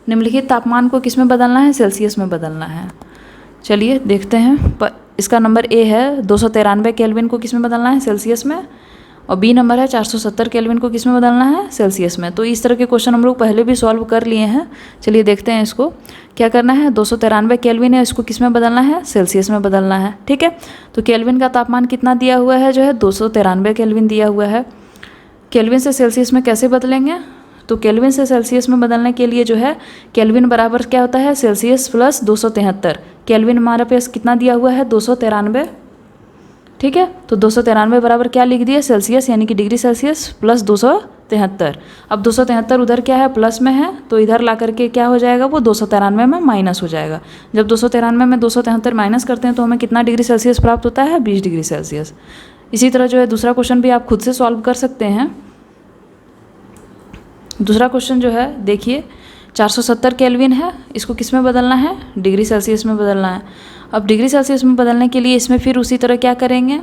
निम्नलिखित तापमान को किस में बदलना है, सेल्सियस में बदलना है। चलिए देखते हैं। इसका नंबर ए है 293 केल्विन को किस में बदलना है, सेल्सियस में, और बी नंबर है 470 केल्विन को किस में बदलना है, सेल्सियस में। तो इस तरह के क्वेश्चन हम लोग पहले भी सॉल्व कर लिए हैं। चलिए देखते हैं इसको क्या करना है। 293 केल्विन है, इसको किस में बदलना है, सेल्सियस में बदलना है। ठीक है, तो केल्विन का तापमान कितना दिया हुआ है, जो है 293 केल्विन दिया हुआ है। केल्विन से सेल्सियस में कैसे बदलेंगे, तो केल्विन से सेल्सियस में बदलने के लिए जो है केल्विन बराबर क्या होता है, सेल्सियस प्लस 273। केल्विन हमारे पास कितना दिया हुआ है, 293। ठीक है, तो 293 बराबर क्या लिख दिए, सेल्सियस यानी कि डिग्री सेल्सियस प्लस 273। अब 273 उधर क्या है, प्लस में है, तो इधर ला करके क्या हो जाएगा, वो 293 में माइनस हो जाएगा। जब 293 में 273 माइनस करते हैं तो हमें कितना डिग्री सेल्सियस प्राप्त होता है, 20 डिग्री सेल्सियस। इसी तरह जो है दूसरा क्वेश्चन भी आप खुद से सॉल्व कर सकते हैं। दूसरा क्वेश्चन जो है देखिए, 470 केल्विन है, इसको किस में बदलना है, डिग्री सेल्सियस में बदलना है। अब डिग्री सेल्सियस में बदलने के लिए इसमें फिर उसी तरह क्या करेंगे,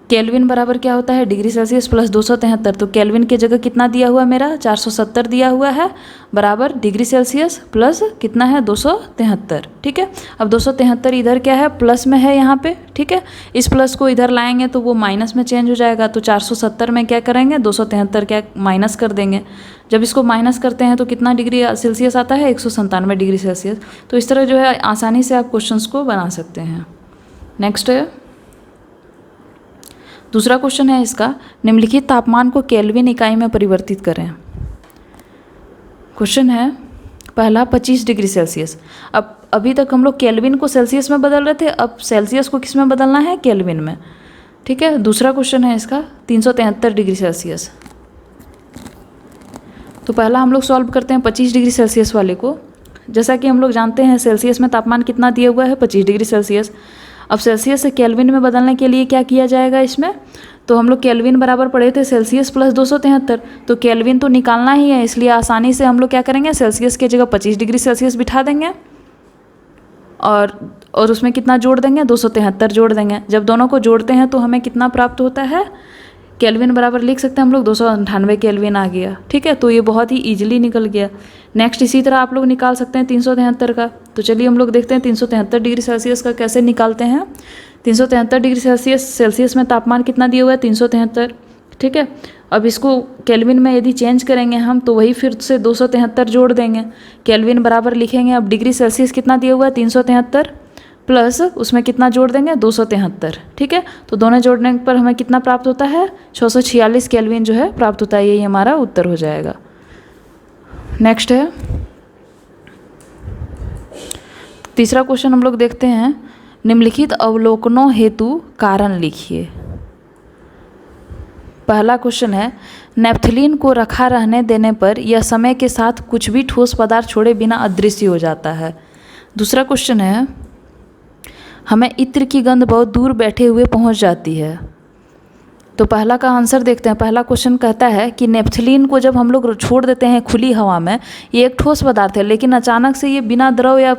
केल्विन बराबर क्या होता है, डिग्री सेल्सियस प्लस 273। तो केल्विन की जगह कितना दिया हुआ है मेरा, 470 दिया हुआ है, बराबर डिग्री सेल्सियस प्लस कितना है, 273। ठीक है, अब 273 इधर क्या है, प्लस में है यहाँ पे। ठीक है, इस प्लस को इधर लाएंगे तो वो माइनस में चेंज हो जाएगा। तो 470 में क्या करेंगे, 273 क्या माइनस कर देंगे। जब इसको माइनस करते हैं तो कितना डिग्री सेल्सियस आता है, 197 डिग्री सेल्सियस। तो इस तरह जो है आसानी से आप क्वेश्चंस को बना सकते हैं। नेक्स्ट है, दूसरा क्वेश्चन है इसका, निम्नलिखित तापमान को केल्विन इकाई में परिवर्तित करें। क्वेश्चन है पहला 25 डिग्री सेल्सियस। अब अभी तक हम लोग केल्विन को सेल्सियस में बदल रहे थे, अब सेल्सियस को किस में बदलना है, केल्विन में। ठीक है, दूसरा क्वेश्चन है इसका 373 डिग्री सेल्सियस। तो पहला हम लोग सॉल्व करते हैं 25 डिग्री सेल्सियस वाले को। जैसा कि हम लोग जानते हैं सेल्सियस में तापमान कितना दिया हुआ है, 25 डिग्री सेल्सियस। अब सेल्सियस से केल्विन में बदलने के लिए क्या किया जाएगा इसमें, तो हम लोग केल्विन बराबर पढ़े थे सेल्सियस प्लस 273, तो केल्विन तो निकालना ही है, इसलिए आसानी से हम लोग क्या करेंगे, सेल्सियस की जगह 25 डिग्री सेल्सियस बिठा देंगे और उसमें कितना जोड़ देंगे, 273 जोड़ देंगे। जब दोनों को जोड़ते हैं तो हमें कितना प्राप्त होता है, केल्विन बराबर लिख सकते हैं हम लोग 298 केल्विन आ गया। ठीक है, तो ये बहुत ही ईजिली निकल गया। नेक्स्ट इसी तरह आप लोग निकाल सकते हैं 373 का। तो चलिए हम लोग देखते हैं 373 डिग्री सेल्सियस का कैसे निकालते हैं। 373 डिग्री सेल्सियस में तापमान कितना दिया हुआ है, 373। ठीक है, अब इसको केल्विन में यदि चेंज करेंगे हम तो वही फिर से 273 जोड़ देंगे। केल्विन बराबर लिखेंगे, अब डिग्री सेल्सियस कितना दिया हुआ है, 373 प्लस उसमें कितना जोड़ देंगे, 273। ठीक है, तो दोनों जोड़ने पर हमें कितना प्राप्त होता है, 646 केल्विन जो है प्राप्त होता है। यही हमारा उत्तर हो जाएगा। नेक्स्ट है तीसरा क्वेश्चन हम लोग देखते हैं, निम्नलिखित अवलोकनों हेतु कारण लिखिए। पहला क्वेश्चन है, नेप्थलीन को रखा रहने देने पर यह समय के साथ कुछ भी ठोस पदार्थ छोड़े बिना अदृश्य हो जाता है। दूसरा क्वेश्चन है, हमें इत्र की गंध बहुत दूर बैठे हुए पहुंच जाती है। तो पहला का आंसर देखते हैं। पहला क्वेश्चन कहता है कि नेप्थलीन को जब हम लोग छोड़ देते हैं खुली हवा में, ये एक ठोस पदार्थ है, लेकिन अचानक से ये बिना द्रव या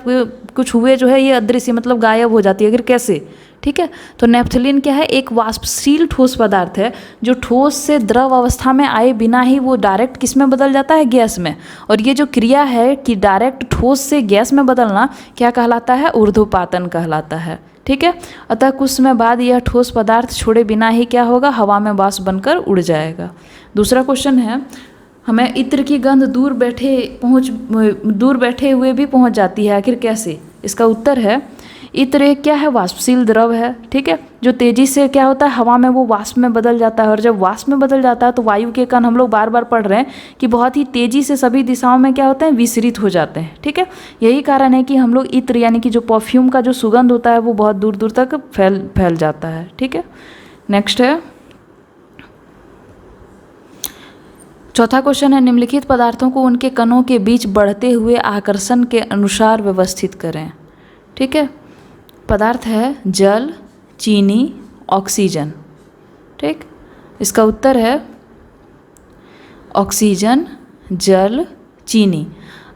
कुछ हुए जो है ये अदृश्य मतलब गायब हो जाती है। अगर कैसे, ठीक है, तो नेप्थलीन क्या है, एक वाष्पशील ठोस पदार्थ है जो ठोस से द्रव अवस्था में आए बिना ही वो डायरेक्ट किस में बदल जाता है, गैस में। और ये जो क्रिया है कि डायरेक्ट ठोस से गैस में बदलना क्या कहलाता है, ऊर्ध्वपातन कहलाता है। ठीक है, अतः कुछ समय बाद यह ठोस पदार्थ छोड़े बिना ही क्या होगा, हवा में वाष्प बनकर उड़ जाएगा। दूसरा क्वेश्चन है, हमें इत्र की गंध दूर बैठे हुए भी पहुंच जाती है, आखिर कैसे। इसका उत्तर है, इत्र एक क्या है, वाष्पशील द्रव है। ठीक है, जो तेजी से क्या होता है, हवा में वो वाष्प में बदल जाता है। और जब वाष्प में बदल जाता है तो वायु के कण हम लोग बार बार पढ़ रहे हैं कि बहुत ही तेजी से सभी दिशाओं में क्या होते हैं, विसरित हो जाते हैं। ठीक है, यही कारण है कि हम लोग इत्र यानी कि जो परफ्यूम का जो सुगंध होता है वो बहुत दूर दूर तक फैल जाता है। ठीक है, नेक्स्ट है, चौथा क्वेश्चन है, निम्नलिखित पदार्थों को उनके कणों के बीच बढ़ते हुए आकर्षण के अनुसार व्यवस्थित करें। ठीक है, पदार्थ है जल, चीनी, ऑक्सीजन। ठीक, इसका उत्तर है ऑक्सीजन, जल, चीनी।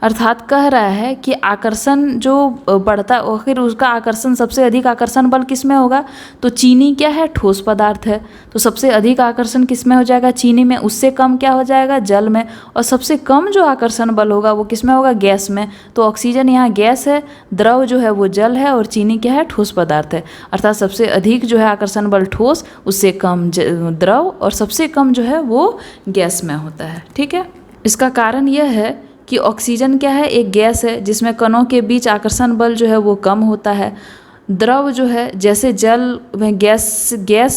अर्थात कह रहा है कि आकर्षण जो बढ़ता है आखिर उसका आकर्षण सबसे अधिक आकर्षण बल किस में होगा, तो चीनी क्या है, ठोस पदार्थ है, तो सबसे अधिक आकर्षण किस में हो जाएगा, चीनी में। उससे कम क्या हो जाएगा, जल में। और सबसे कम जो आकर्षण बल होगा वो किस में होगा, गैस में। तो ऑक्सीजन यहाँ गैस है, द्रव जो है वो जल है, और चीनी क्या है, ठोस पदार्थ है। अर्थात सबसे अधिक जो है आकर्षण बल ठोस, उससे कम द्रव, और सबसे कम जो है वो गैस में होता है। ठीक है, इसका कारण यह है कि ऑक्सीजन क्या है, एक गैस है जिसमें कणों के बीच आकर्षण बल जो है वो कम होता है। द्रव जो है जैसे जल में गैस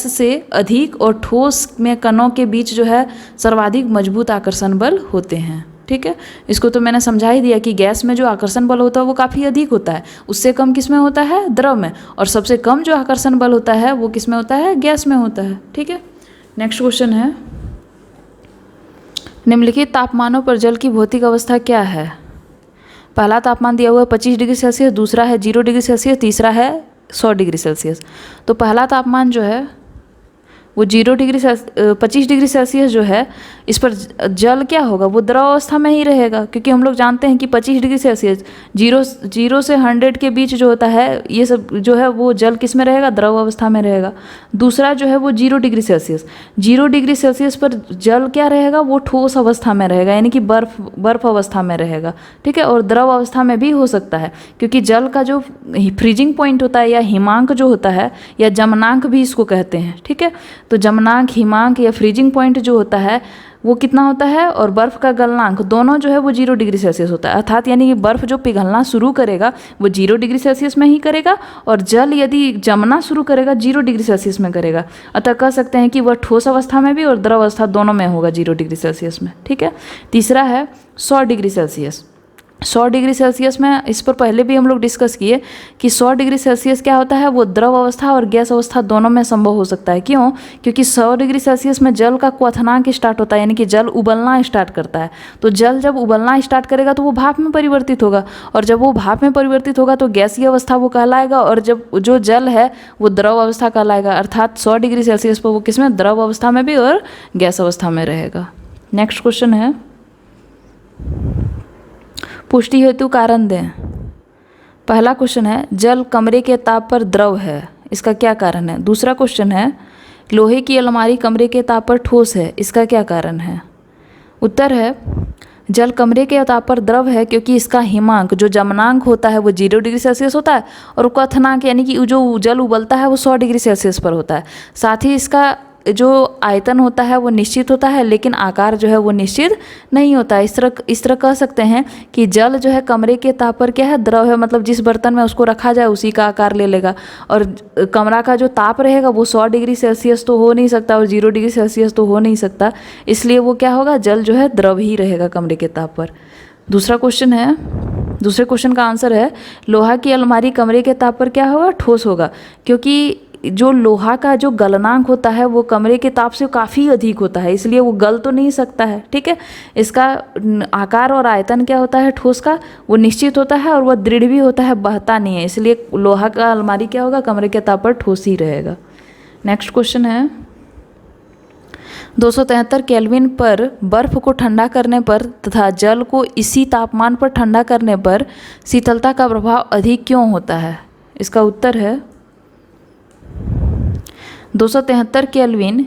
से अधिक, और ठोस में कणों के बीच जो है सर्वाधिक मजबूत आकर्षण बल होते हैं। ठीक है, इसको तो मैंने समझा ही दिया कि गैस में जो आकर्षण बल होता है वो काफ़ी अधिक होता है, उससे कम किस में होता है, द्रव में। और सबसे कम जो आकर्षण बल होता है वो किस में होता है, गैस में होता है। ठीक है, नेक्स्ट क्वेश्चन है, निम्नलिखित तापमानों पर जल की भौतिक अवस्था क्या है। पहला तापमान दिया हुआ है 25 डिग्री सेल्सियस, दूसरा है 0 डिग्री सेल्सियस, तीसरा है 100 डिग्री सेल्सियस। तो पहला तापमान जो है वो 25 डिग्री सेल्सियस जो है, इस पर जल क्या होगा, वो द्रव अवस्था में ही रहेगा, क्योंकि हम लोग जानते हैं कि 25 डिग्री सेल्सियस जीरो से 100 के बीच जो होता है ये सब जो है वो जल किस में रहेगा, द्रव अवस्था में रहेगा। दूसरा जो है वो 0 डिग्री सेल्सियस पर जल क्या रहेगा, वो ठोस अवस्था में रहेगा, यानी कि बर्फ अवस्था में रहेगा। ठीक है, और द्रव अवस्था में भी हो सकता है, क्योंकि जल का जो फ्रीजिंग पॉइंट होता है या हिमांक जो होता है, या जमनांक भी इसको कहते हैं। ठीक है, तो जमनांक, हिमांक या फ्रीजिंग पॉइंट जो होता है वो कितना होता है, और बर्फ़ का गलनांक दोनों जो है वो 0 डिग्री सेल्सियस होता है। अर्थात यानी कि बर्फ़ जो पिघलना शुरू करेगा वो 0 डिग्री सेल्सियस में ही करेगा, और जल यदि जमना शुरू करेगा 0 डिग्री सेल्सियस में करेगा। अतः कह सकते हैं कि वह ठोस अवस्था में भी और द्रव अवस्था दोनों में होगा 0 डिग्री सेल्सियस में। ठीक है, तीसरा है 100 डिग्री सेल्सियस। 100 डिग्री सेल्सियस में, इस पर पहले भी हम लोग डिस्कस किए कि 100 डिग्री सेल्सियस क्या होता है, वो द्रव अवस्था और गैस अवस्था दोनों में संभव हो सकता है। क्यों, क्योंकि 100 डिग्री सेल्सियस में जल का क्वथनांक स्टार्ट होता है, यानी कि जल उबलना स्टार्ट करता है। तो जल जब उबलना स्टार्ट करेगा तो वो भाप में परिवर्तित होगा, और जब वो भाप में परिवर्तित होगा तो गैसीय अवस्था वो कहलाएगा, और जब जो जल है वो द्रव अवस्था कहलाएगा। अर्थात 100 डिग्री सेल्सियस पर वो किसमें, द्रव अवस्था में भी और गैस अवस्था में रहेगा। नेक्स्ट क्वेश्चन है, पुष्टि हेतु कारण दें। पहला क्वेश्चन है, जल कमरे के ताप पर द्रव है, इसका क्या कारण है। दूसरा क्वेश्चन है, लोहे की अलमारी कमरे के ताप पर ठोस है, इसका क्या कारण है। उत्तर है, जल कमरे के ताप पर द्रव है क्योंकि इसका हिमांक जो जमनांक होता है वो 0 डिग्री सेल्सियस होता है, और क्वथनांक यानी कि जो जल उबलता है वो 100 डिग्री सेल्सियस पर होता है। साथ ही इसका जो आयतन होता है वो निश्चित होता है, लेकिन आकार जो है वो निश्चित नहीं होता है। इस तरह कह सकते हैं कि जल जो है कमरे के ताप पर क्या है, द्रव है, मतलब जिस बर्तन में उसको रखा जाए उसी का आकार ले लेगा। और कमरा का जो ताप रहेगा वो 100 डिग्री सेल्सियस तो हो नहीं सकता, और 0 डिग्री सेल्सियस तो हो नहीं सकता, इसलिए वो क्या होगा, जल जो है द्रव ही रहेगा कमरे के ताप पर। दूसरा क्वेश्चन है, दूसरे क्वेश्चन का आंसर है, लोहा की अलमारी कमरे के ताप पर क्या होगा, ठोस होगा, क्योंकि जो लोहा का जो गलनांक होता है वो कमरे के ताप से काफ़ी अधिक होता है, इसलिए वो गल तो नहीं सकता है। ठीक है, इसका आकार और आयतन क्या होता है ठोस का, वो निश्चित होता है, और वह दृढ़ भी होता है, बहता नहीं है, इसलिए लोहा का अलमारी क्या होगा, कमरे के ताप पर ठोस ही रहेगा। नेक्स्ट क्वेश्चन है, 273 केल्विन पर बर्फ को ठंडा करने पर तथा जल को इसी तापमान पर ठंडा करने पर शीतलता का प्रभाव अधिक क्यों होता है। इसका उत्तर है, 273 केल्विन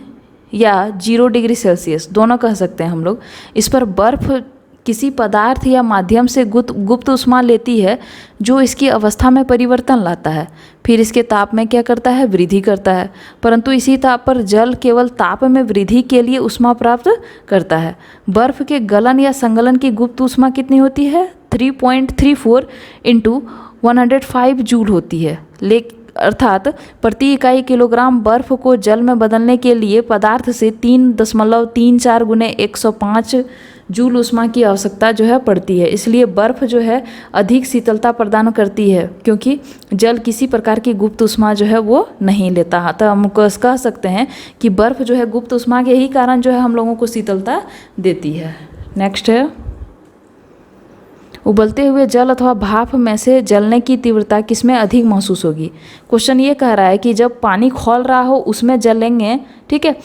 या 0 डिग्री सेल्सियस दोनों कह सकते हैं हम लोग, इस पर बर्फ किसी पदार्थ या माध्यम से गुप्त उष्मा लेती है जो इसकी अवस्था में परिवर्तन लाता है, फिर इसके ताप में क्या करता है, वृद्धि करता है। परंतु इसी ताप पर जल केवल ताप में वृद्धि के लिए उष्मा प्राप्त करता है। बर्फ के गलन या संगलन की गुप्त उष्मा कितनी होती है, 3.34 × 105 जूल होती है। अर्थात प्रति इकाई किलोग्राम बर्फ को जल में बदलने के लिए पदार्थ से 3.34 × 105 जूल ऊष्मा की आवश्यकता जो है पड़ती है। इसलिए बर्फ़ जो है अधिक शीतलता प्रदान करती है, क्योंकि जल किसी प्रकार की गुप्त ऊष्मा जो है वो नहीं लेता है। तो हम कह सकते हैं कि बर्फ़ जो है गुप्त ऊष्मा के ही कारण जो है हम लोगों को शीतलता देती है। नेक्स्ट है, उबलते हुए जल अथवा भाप में से जलने की तीव्रता किसमें अधिक महसूस होगी। क्वेश्चन ये कह रहा है कि जब पानी खौल रहा हो उसमें जलेंगे, ठीक है,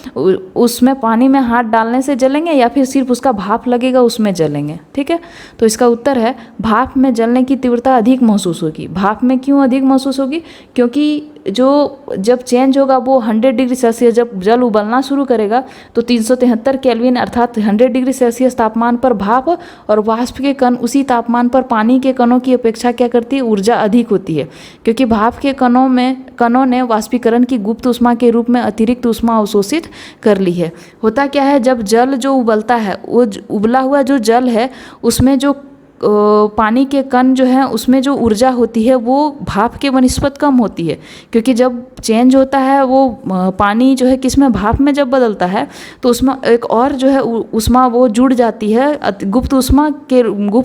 उसमें पानी में हाथ डालने से जलेंगे या फिर सिर्फ उसका भाप लगेगा उसमें जलेंगे, ठीक है। तो इसका उत्तर है भाप में जलने की तीव्रता अधिक महसूस होगी। भाप में क्यों अधिक महसूस होगी, क्योंकि जब चेंज होगा वो 100 डिग्री सेल्सियस, जब जल उबलना शुरू करेगा तो 373 केल्विन अर्थात 100 डिग्री सेल्सियस तापमान पर भाप और वाष्प के कण उसी तापमान पर पानी के कणों की अपेक्षा क्या करती है, ऊर्जा अधिक होती है, क्योंकि भाप के कणों ने वाष्पीकरण की गुप्त ऊष्मा के रूप में अतिरिक्त ऊष्मा अवशोषित कर ली है। होता क्या है, जब जल जो उबलता है वो उबला हुआ जो जल है उसमें जो पानी के कण जो है उसमें जो ऊर्जा होती है वो भाप के वनिस्पत कम होती है, क्योंकि जब चेंज होता है वो पानी जो है किसमें, भाप में जब बदलता है तो उसमें एक और जो है ऊष्मा वो जुड़ जाती है, गुप्त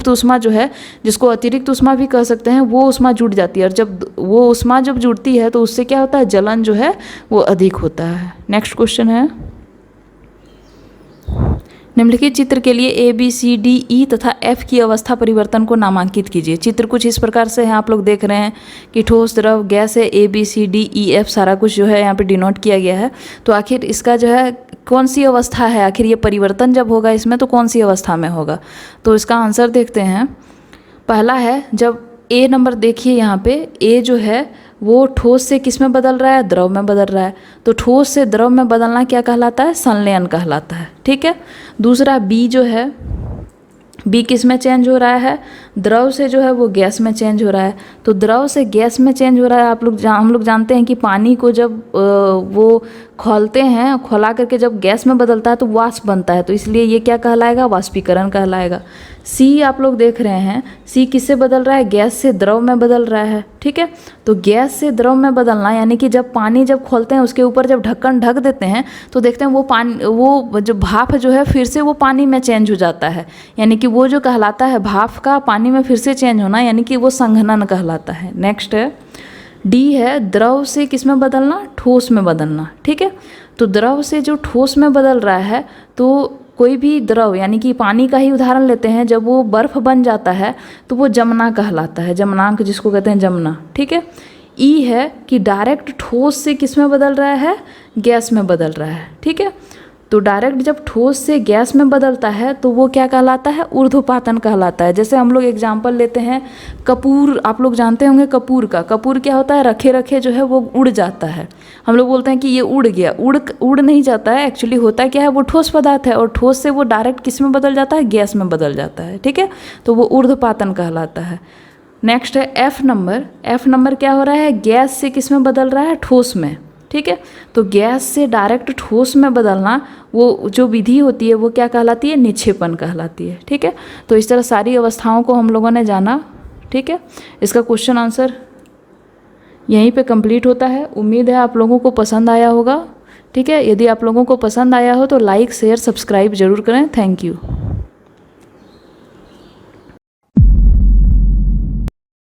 ऊष्मा जो है जिसको अतिरिक्त ऊष्मा भी कह सकते हैं, वो ऊष्मा जुड़ जाती है। और जब वो ऊष्मा जब जुड़ती है तो उससे क्या होता है, जलन जो है वो अधिक होता है। नेक्स्ट क्वेश्चन है, निम्नलिखित चित्र के लिए ए बी सी डी ई तथा एफ की अवस्था परिवर्तन को नामांकित कीजिए। चित्र कुछ इस प्रकार से है, आप लोग देख रहे हैं कि ठोस, द्रव, गैस है, A B C D E F सारा कुछ जो है यहाँ पे डिनोट किया गया है। तो आखिर इसका जो है कौन सी अवस्था है, आखिर ये परिवर्तन जब होगा इसमें तो कौन सी अवस्था में होगा। तो इसका आंसर देखते हैं। पहला है, जब ए नंबर देखिए यहाँ पे, ए जो है वो ठोस से किस में बदल रहा है, द्रव में बदल रहा है। तो ठोस से द्रव में बदलना क्या कहलाता है, संलयन कहलाता है, ठीक है। दूसरा बी जो है, बी किस में चेंज हो रहा है, द्रव से जो है वो गैस में चेंज हो रहा है। तो द्रव से गैस में चेंज हो रहा है, हम लोग जानते हैं कि पानी को जब वो खौलते हैं, खौला करके जब गैस में बदलता है तो वाष्प बनता है, तो इसलिए ये क्या कहलाएगा, वाष्पीकरण कहलाएगा। सी आप लोग देख रहे हैं, सी किससे बदल रहा है, गैस से द्रव में बदल रहा है, ठीक है। तो गैस से द्रव में बदलना यानी कि जब पानी जब खोलते हैं उसके ऊपर जब ढक्कन ढक देते हैं तो देखते हैं वो जो भाप जो है फिर से वो पानी में चेंज हो जाता है, यानी कि वो जो कहलाता है भाप का पानी में फिर से चेंज होना, यानी कि वो संघनन कहलाता है। नेक्स्ट है, डी है, द्रव से किस में बदलना, ठोस में बदलना, ठीक है। तो द्रव से जो ठोस में बदल रहा है, तो कोई भी द्रव यानी कि पानी का ही उदाहरण लेते हैं, जब वो बर्फ़ बन जाता है तो वो जमना कहलाता है, जमनांक जिसको कहते हैं जमना, ठीक है। ई है कि डायरेक्ट ठोस से किस में बदल रहा है, गैस में बदल रहा है, ठीक है। तो डायरेक्ट जब ठोस से गैस में बदलता है तो वो क्या कहलाता है, ऊर्ध्वपातन कहलाता है। जैसे हम लोग एग्जांपल लेते हैं कपूर, आप लोग जानते होंगे कपूर का, कपूर क्या होता है, रखे रखे जो है वो उड़ जाता है। हम लोग बोलते हैं कि ये उड़ गया, उड़ नहीं जाता है, एक्चुअली होता क्या है, वो ठोस पदार्थ है और ठोस से वो डायरेक्ट किस में बदल जाता है, गैस में बदल जाता है, ठीक है। तो वो ऊर्ध्वपातन कहलाता है। नेक्स्ट है एफ नंबर, एफ नंबर क्या हो रहा है, गैस से किस में बदल रहा है, ठोस में, ठीक है। तो गैस से डायरेक्ट ठोस में बदलना वो जो विधि होती है वो क्या कहलाती है, निक्षेपण कहलाती है, ठीक है। तो इस तरह सारी अवस्थाओं को हम लोगों ने जाना, ठीक है। इसका क्वेश्चन आंसर यहीं पे कंप्लीट होता है। उम्मीद है आप लोगों को पसंद आया होगा, ठीक है। यदि आप लोगों को पसंद आया हो तो लाइक, शेयर, सब्सक्राइब जरूर करें। Thank you.